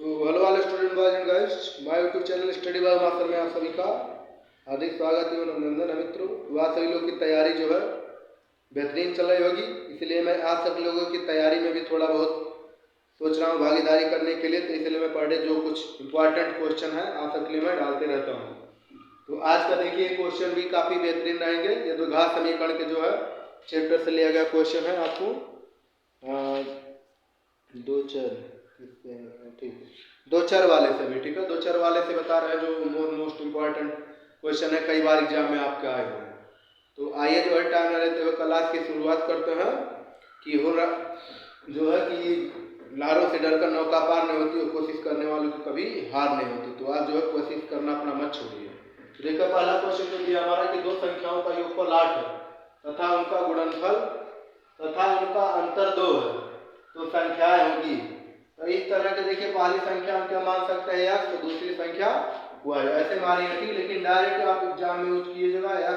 तो हेलो वाले student boys and girls, my YouTube channel study by master में आप सभी का हार्दिक स्वागत एवं अभिनंदन है मित्रों। वह सभी लोग की तैयारी जो है बेहतरीन चल रही होगी, इसलिए मैं आप सभी लोगों की तैयारी में भी थोड़ा बहुत सोच रहा हूँ भागीदारी करने के लिए। तो इसलिए मैं पर डे जो कुछ इंपॉर्टेंट क्वेश्चन है आप सबके लिए मैं डालते रहता हूँ। तो आज का देखिए क्वेश्चन भी काफ़ी बेहतरीन रहेंगे। ये द्विघात समीकरण के जो है चैप्टर से लिया गया क्वेश्चन है। आपको दो चर वाले से भी ठीक है, दो चर वाले से बता रहे हैं जो मोस्ट इम्पॉर्टेंट क्वेश्चन है, कई बार एग्जाम में आपके आए हुए हैं। तो आइए जो है टाइम न लेते हुए क्लास की शुरुआत करते हैं। कि हो जो है कि लारों से डरकर नौका पार नहीं होती और कोशिश करने वालों की कभी हार नहीं होती। तो आप जो है कोशिश करना अपना मत छोड़िए। देखो पहला क्वेश्चन जो दिया हमारा कि दो संख्याओं का योगफल 8 है तथा उनका गुणनफल तथा उनका अंतर 2 है, तो संख्याएं होगी। तो इस तरह के देखिए पहली संख्या हम क्या मान सकते हैं x, तो दूसरी संख्या y, ऐसे मानेंगे ठीक। लेकिन डायरेक्ट आप एग्जाम में यूज कीजिएगा x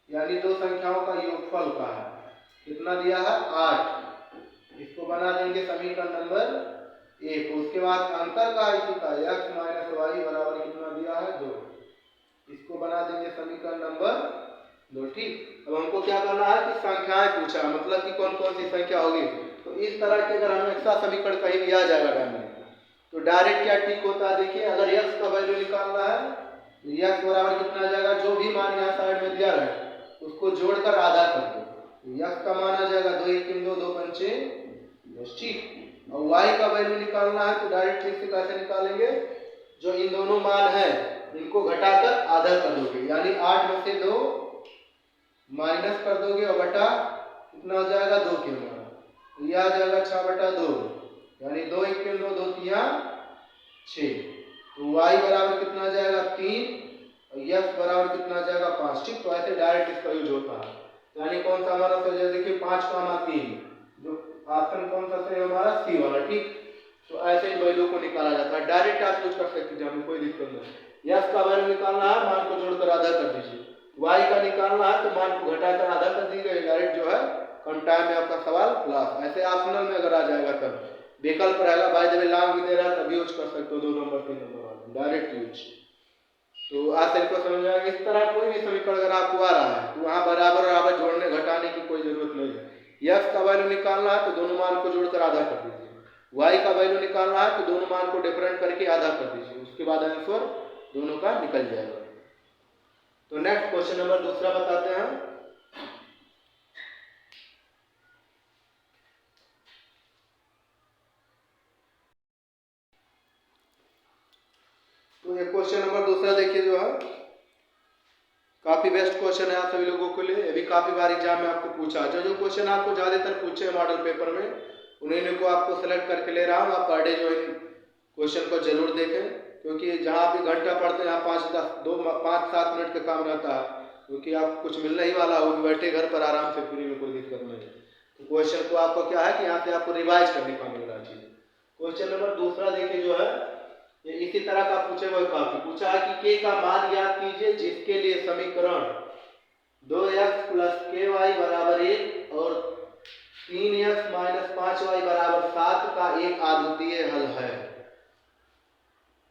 यानी दो संख्याओं का योगफल का है, कितना दिया है 8। इसको बना देंगे समीकरण नंबर 1। उसके बाद अंतर का इसी का x माइनस वाई बराबर कितना दिया है 2, इसको बना देंगे समीकरण नंबर 2 ठीक। अब हमको क्या करना है कि संख्याएं पूछा, मतलब कि कौन कौन सी संख्या होगी। तो इस तरह के अगर हमें ऐसा समीकरण कहीं भी आ जाएगा डायरेक्ट, तो डायरेक्ट क्या ठीक होता है। देखिए अगर x का वैल्यू निकालना है तो x बराबर कितना आ जाएगा, जो भी मान यहाँ साइड में दिया है उसको जोड़कर आधा कर दो। तो x का मान आ जाएगा 2 1 3 2 2 5 10 ठीक। और y का वैल्यू निकालना है तो डायरेक्ट ठीक से कैसे निकालेंगे, जो इन दोनों मान है इनको घटाकर आधा कर दोगे, यानी 8 में से 2 माइनस कर दोगे और बटा कितना हो जाएगा 2 के हमारा, यह आ जाएगा 6/2, यानी 2 1 3 2 2 3 6। तो y बराबर कितना आ जाएगा 3 और x बराबर कितना आ जाएगा 5 ठीक। तो ऐसे डायरेक्ट इसका यूज होता है। यानी कौन सा हमारा सही है, देखिए 5, 3 जो ऑप्शन कौन सा सही है हमारा सी वाला ठीक। तो ऐसे इन वैल्यू को निकाला जाता है, डायरेक्ट आप यूज कर सकते हैं, कोई दिक्कत नहीं। x का वैल्यू निकालना है मान को जोड़कर आधा कर दीजिए, y का निकालना है तो मान को घटाकर आधा कर दीजिए, डायरेक्ट जो है कम टाइम में आपका सवाल क्लास। ऐसे ऑप्शनल में अगर आ जाएगा तब विकल्प रहेगा, बाय द वे लॉन्ग भी दे रहा है तब यूज कर सकते हो 2 नंबर 3 नंबर वाला डायरेक्ट यूज। तो आप सबको समझ में आएगा। इस तरह कोई भी समीकरण अगर आपको आ रहा है तो वहाँ बराबर बराबर जोड़ने घटाने की कोई जरूरत नहीं है। x का वैल्यू निकालना है तो दोनों मान को जोड़कर आधा कर दीजिए, y का वैल्यू निकालना है तो दोनों मान को डिफरेंट करके आधा कर दीजिए, उसके बाद आंसर दोनों का निकल जाएगा। तो नेक्स्ट क्वेश्चन नंबर दूसरा बताते हैं। तो ये क्वेश्चन नंबर दूसरा देखिए जो है काफी बेस्ट क्वेश्चन है आप सभी लोगों के लिए। ये भी काफी बार एग्जाम में आपको पूछा, जो क्वेश्चन आपको ज्यादातर पूछे मॉडल पेपर में उन्हीं को आपको सेलेक्ट करके ले रहा हूँ। आप पर डे जो इन क्वेश्चन को जरूर देखें, क्योंकि जहाँ आप घंटा पढ़ते हैं यहाँ 5-7 मिनट का काम रहता है, क्योंकि आपको कुछ मिलने ही वाला हो, बैठे घर पर आराम से फ्री में, कोई दिक्कत नहीं है। तो क्वेश्चन को आपको क्या है कि यहाँ से आपको रिवाइज करने का मिल रहा है चीज। क्वेश्चन नंबर दूसरा देखिए जो है ये इसी तरह का पूछे हुए काफी पूछा है कि k का मान ज्ञात कीजिए जिसके लिए समीकरण 2x + ky बराबर 1 और 3x - 5y बराबर 7 का एक अद्वितीय हल है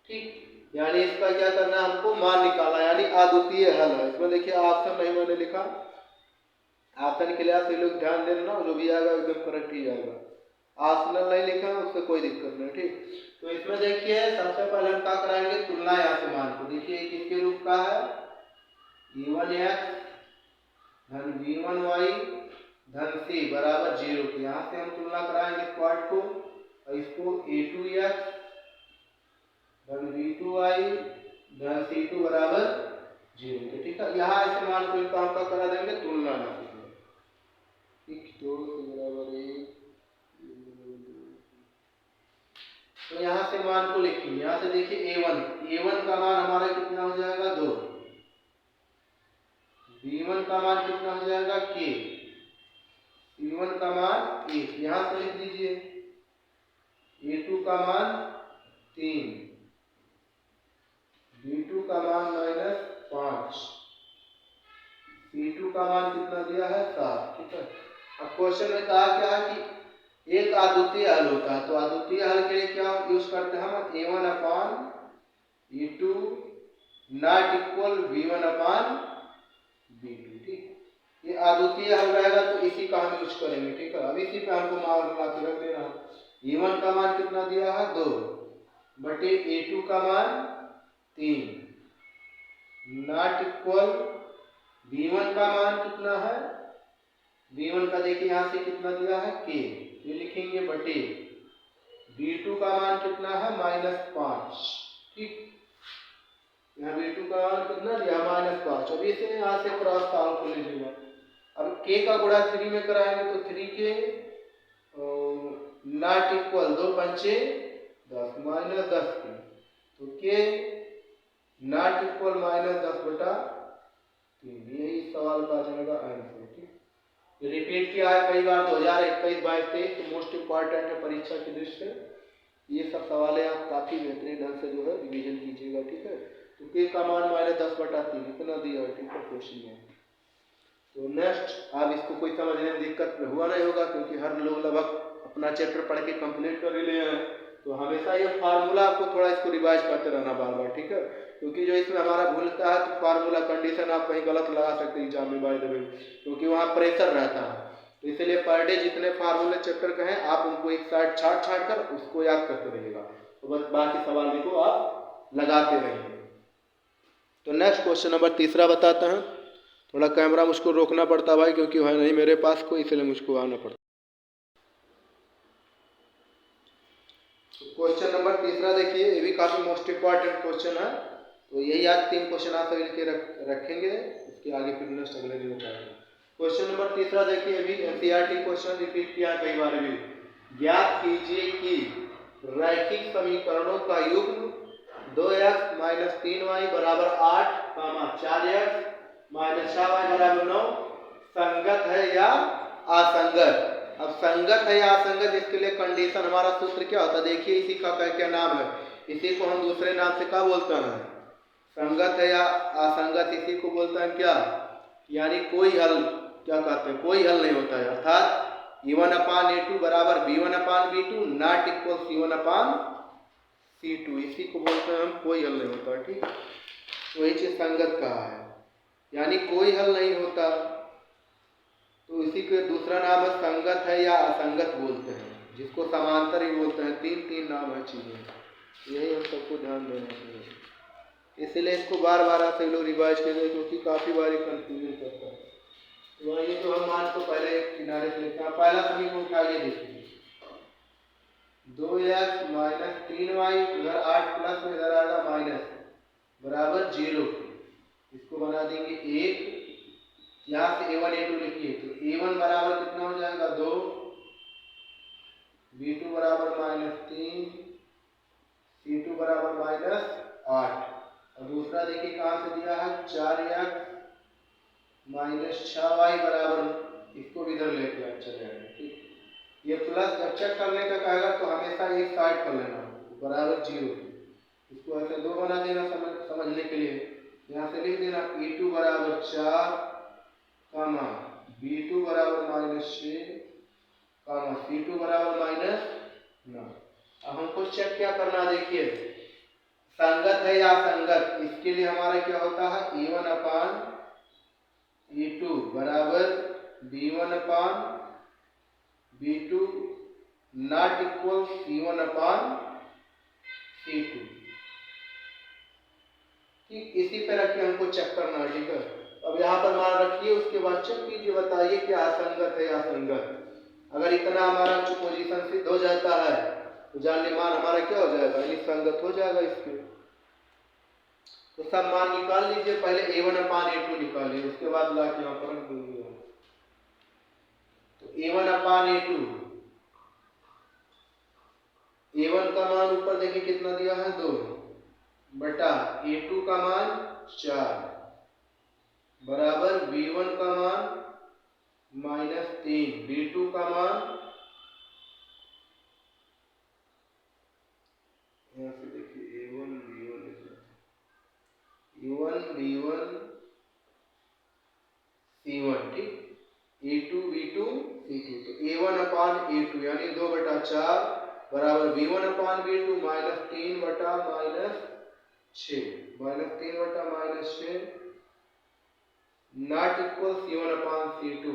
ठीक। यानी इसका क्या करना है, हमको मान निकालना, यानी अद्वितीय हल है। इसमें देखिए ऑप्शन नहीं मैंने लिखा, ऑप्शन के लिए आप लोग ध्यान देना, जो भी आएगा एकदम करेक्ट ही आएगा। ऑप्शनल नहीं लिखा उससे कोई दिक्कत नहीं ठीक। तो इसमें देखिए सबसे पहले हम क्या कराएंगे, तुलना या मान को। देखिए किसके रूप का है, e1x धन v1y धन c बराबर 0 के। यहाँ से हम तुलना कराएंगे इस पार्ट को, और इसको a2x धन v2y धन c2 बराबर 0 के ठीक है। यहाँ ऐसे मान को काम का करा देंगे तुलना ना ठीक। 2 बराबर 1, तो यहाँ से मान को लिखेंगे। यहाँ से देखिए a1 का मान हमारा कितना हो जाएगा 2, b1 का मान कितना हो जाएगा k, c1 का मान 1, यहाँ से लिख दीजिए a2 का मान 3, b2 का मान -5, c2 का मान कितना दिया है 7 ठीक है। अब क्वेश्चन में कहा क्या है कि एक अद्वितीय हल होता है। तो अद्वितीय हल के लिए क्या यूज करते हैं हम, A1 upon E2 not equal V1 upon V2। ठीक, ये अद्वितीय हल रहेगा तो इसी का हम यूज करेंगे। ठीक है, अब इसी पे हमको मान लगा के रख देना है। E1 का मान कितना दिया है 2 बटे A2 का मान 3 नॉट इक्वल V1 का मान कितना है, V1 का देखिए यहाँ से कितना दिया है K, ये लिखेंगे बटे V2 का मान कितना है -5। ठीक, यहाँ V2 का मान कितना दिया -5। अब इसे यहाँ से क्रॉस ताल को ले लीजिएगा। अब K का गुणा 3 में कराएंगे तो 3K नॉट इक्वल 2 पंचे 10 -10 K, तो K नॉट इक्वल -10 बटा 3। यही सवाल का जाएगा आंसर। ठीक, रिपीट किया है कई बार 2021, 22, 23, तो मोस्ट इम्पॉर्टेंट है परीक्षा की दृष्टि से। ये सब सवाल आप काफी बेहतरीन ढंग से जो है रिवीजन कीजिएगा। ठीक है, तो के का मान -10 बटा 3 इतना दिया है। ठीक है, क्वेश्चन में। तो नेक्स्ट, आप इसको कोई समझने में दिक्कत हुआ नहीं होगा क्योंकि हर लोग लगभग अपना चैप्टर पढ़ के कंप्लीट कर लिए हैं। तो हमेशा ये फार्मूला आपको थोड़ा इसको रिवाइज करते रहना बार बार। ठीक है, क्योंकि जो इसमें हमारा भूलता है तो फार्मूला कंडीशन आप कहीं गलत लगा सकते हैं एग्जाम में बाय द वे, क्योंकि वहाँ प्रेशर रहता है। तो इसलिए पर डे जितने फार्मूले चैप्टर के हैं आप उनको एक साइड छाट कर उसको याद करते रहिएगा, तो बस बाकी सवाल को आप लगाते रहिए। तो नेक्स्ट क्वेश्चन नंबर 3 बताते हैं। थोड़ा कैमरा मुझको रोकना पड़ता भाई क्योंकि है नहीं मेरे पास कोई, इसलिए मुझको आना पड़ता। क्वेश्चन नंबर 3 देखिए, ये भी काफी मोस्ट इम्पॉर्टेंट क्वेश्चन है। तो यही आज 3 क्वेश्चन आप सभी के रखेंगे, इसके आगे फिर नेक्स्ट अगले दिन बताएंगे। क्वेश्चन नंबर 3 देखिए, अभी एनसीईआरटी क्वेश्चन रिपीट किया कई बार भी। ज्ञात कीजिए कि रैखिक समीकरणों का युग्म 2x - 3y = 8, 4x - 6y = 9 संगत है या असंगत। अब संगत है या असंगत, इसके लिए कंडीशन हमारा सूत्र क्या होता है, देखिए इसी का क्या नाम है, इसी को हम दूसरे नाम से क्या बोलते हैं, संगत है या असंगत, इसी को बोलते हैं क्या, यानी कोई हल, क्या कहते हैं, कोई हल नहीं होता है। अर्थात E1 अपान A2 बराबर B1 upon B2 not equal C1 upon C2, इसी को बोलते हैं हम कोई हल नहीं होता। ठीक, वही चीज संगत कहा है, यानी कोई हल नहीं होता, तो इसी के दूसरा नाम है संगत है या असंगत बोलते हैं, जिसको समांतर ही बोलते हैं। 3 नाम है चीजें, यही हम सबको ध्यान देना चाहिए। इसलिए इसको बार बार आप लोग रिवाइज करेंगे क्योंकि काफी बार कंफ्यूजन करता है। तो ये जो हम मान को पहले एक किनारे से लेते हैं, पहला समीकरण उठाइए, देखिए 2x - 3y इधर 8 प्लस में इधर आएगा माइनस बराबर 0, इसको बना देंगे 1, यहाँ से A1 A2 लिखिए, तो A1 बराबर कितना हो जाएगा 2, B2 बराबर -3, C2 बराबर -8। और दूसरा देखिए कहाँ से दिया है 4x - 6y बराबर, इसको भी इधर लेके चले आएंगे। ठीक, ये प्लस जब चेक करने का कहेगा तो हमेशा एक साइड कर लेना बराबर 0, इसको ऐसे 2 बना देना समझने के लिए। यहाँ से लिख देना E2 बराबर 4, B2 बराबर -6, C2 बराबर -9। अब हमको चेक क्या करना, देखिए संगत है या असंगत, इसके लिए हमारा क्या होता है E1 अपान E2 बराबर B1 upon B2 not equal C1 upon C2। ठीक, इसी तरह के हमको चेक करना है। ठीक है, अब यहाँ पर मान रखिए, उसके बाद चेक कीजिए, बताइए क्या असंगत है या संगत। अगर इतना हमारा पोजीशन सिद्ध हो जाता है तो जानिए मान हमारा क्या हो जाएगा, यानी संगत हो जाएगा इसके। तो सब मान निकाल लीजिए, पहले A1 अपान A2 निकालिए, उसके बाद लाके यहाँ पर रख दूंगी। तो A1 अपान A2, A1 का मान ऊपर देखिए कितना दिया है 2 बटा A2 का मान 4 बराबर B1 का मान -3, B2 का मान, यहाँ से देखिए A1 B1 C1, ठीक, A2 B2 C2, तो A1/A2 यानी 2/4 बराबर V1/V2 -3/-6 -3/-6 नॉट इक्वल C1/C2।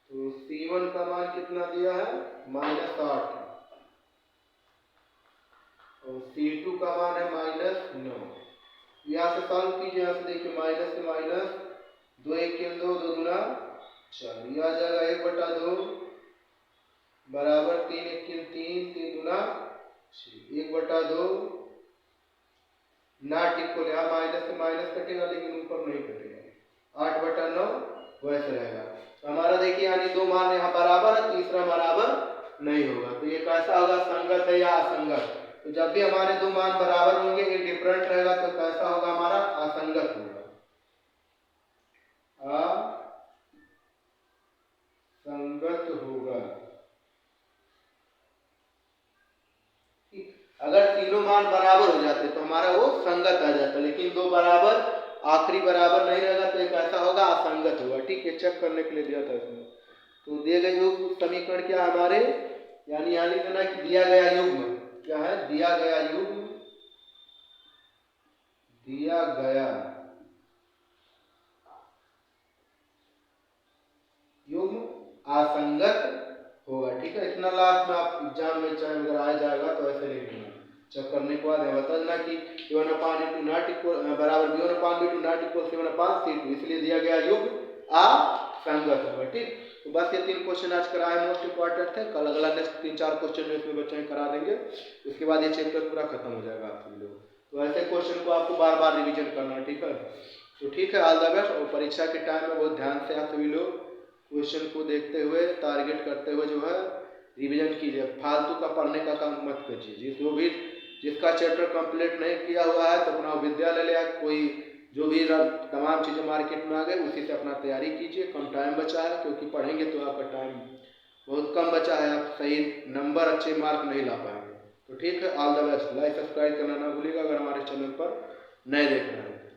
तो C1 का मान कितना दिया है -8 और C2 का मान है -9। यहाँ से सॉल्व कीजिए, यहाँ से देखिए माइनस से माइनस 2 1 2 2 दूना 4, यह आ जाएगा 1/2 बराबर 3 1 3 3 दूना 6 1/2 नॉट इक्वल, यहाँ माइनस से माइनस कटेगा लेकिन ऊपर नहीं कटेगा, 8/9 वैसे रहेगा। तो हमारा देखिए यानी दो मान यहाँ बराबर है, तीसरा बराबर नहीं होगा। तो ये कैसा होगा, संगत है या असंगत। तो जब भी हमारे दो मान बराबर होंगे, एक डिफरेंट रहेगा, तो कैसा होगा हमारा असंगत होगा, असंगत होगा। अगर तीनों मान बराबर हो जाते तो हमारा वो संगत आ जाता, लेकिन दो बराबर आखिरी बराबर नहीं रहेगा तो एक ऐसा होगा असंगत होगा। ठीक है, चेक करने के लिए दिया था इसमें। तो दिए गए योग समीकरण क्या हमारे, यानी यहाँ लिख देना कि दिया गया युग्म क्या है, दिया गया युग्म, दिया गया युग्म असंगत होगा। ठीक है, इतना लास्ट में आप एग्जाम में चाहे अगर आ जाएगा तो ऐसे लिख देना। चेक करने के बाद बता देना कि A1/A2 नॉट इक्वल बराबर B1/B2 नॉट इक्वल C1/C2, इसलिए दिया गया युग्म असंगत होगा। ठीक, तो बस ये 3 क्वेश्चन आज कराए, मोस्ट इंपॉर्टेंट थे। कल अगला नेक्स्ट 3-4 क्वेश्चन जो इसमें बच्चे करा देंगे, उसके बाद ये चैप्टर पूरा खत्म हो जाएगा आप लोग। तो ऐसे क्वेश्चन को आपको बार बार रिविजन करना है। ठीक है, तो ठीक है, ऑल द बेस्ट। और परीक्षा के टाइम में बहुत ध्यान से आप सभी लोग क्वेश्चन को देखते हुए, टारगेट करते हुए जो है रिवीजन कीजिए। फालतू का पढ़ने का काम मत कीजिए। जो भी जिसका चैप्टर कंप्लीट नहीं किया हुआ है तो अपना विद्यालय ले, कोई जो भी तमाम चीज़ें मार्केट में आ गए उसी से अपना तैयारी कीजिए। कम टाइम बचा है, क्योंकि पढ़ेंगे तो आपका टाइम बहुत कम बचा है, आप सही नंबर अच्छे मार्क नहीं ला पाएंगे। तो ठीक है, all the best. Like subscribe करना ना भूलिएगा अगर हमारे चैनल पर नए देख रहे हैं।